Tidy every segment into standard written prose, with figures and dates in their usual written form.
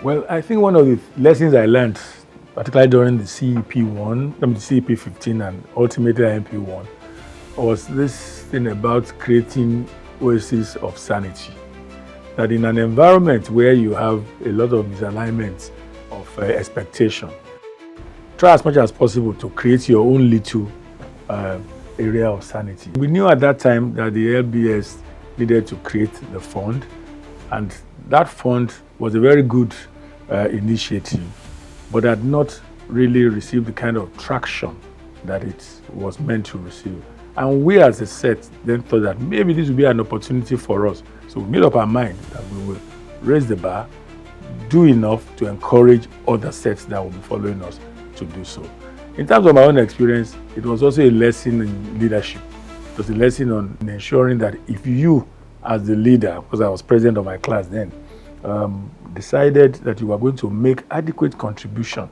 Well, I think one of the lessons I learned, particularly during the CEP1, the CEP15 and ultimately MP1, was this thing about creating oases of sanity. That in an environment where you have a lot of misalignment of expectation, try as much as possible to create your own little area of sanity. We knew at that time that the LBS needed to create the fund, and that fund was a very good initiative, but had not really received the kind of traction that it was meant to receive. And we as a set then thought that maybe this would be an opportunity for us. So we made up our mind that we will raise the bar, do enough to encourage other sets that will be following us to do so. In terms of my own experience, it was also a lesson in leadership. It was a lesson on ensuring that if you, as the leader, because I was president of my class then, decided that you were going to make adequate contribution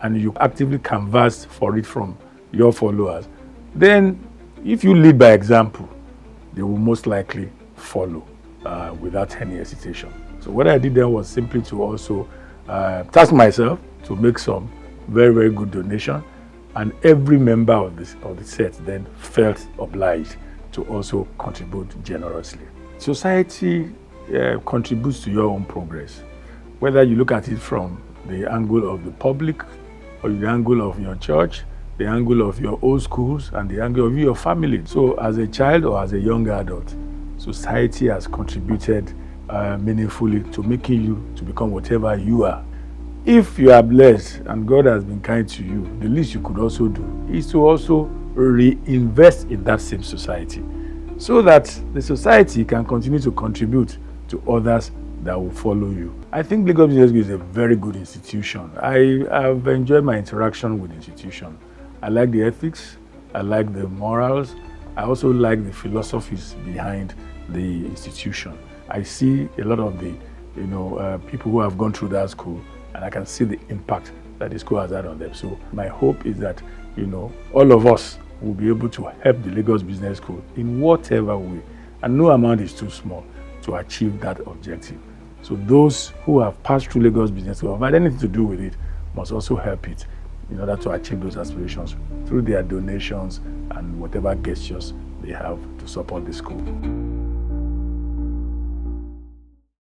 and you actively canvassed for it from your followers, then if you lead by example, they will most likely follow without any hesitation. So what I did then was simply to also task myself to make some very, very good donation, and every member of the set then felt obliged to also contribute generously. Society contributes to your own progress, whether you look at it from the angle of the public, or the angle of your church, the angle of your old schools, and the angle of your family. So as a child or as a young adult, society has contributed meaningfully to making you to become whatever you are. If you are blessed and God has been kind to you, the least you could also do is to also reinvest in that same society, so that the society can continue to contribute to others that will follow you. I think Lagos Business School is a very good institution. I have enjoyed my interaction with the institution. I like the ethics, I like the morals, I also like the philosophies behind the institution. I see a lot of the people who have gone through that school, and I can see the impact that the school has had on them. So my hope is that all of us will be able to help the Lagos Business School in whatever way, and no amount is too small to achieve that objective. So those who have passed through Lagos Business School, have had anything to do with it, must also help it in order to achieve those aspirations through their donations and whatever gestures they have to support the school.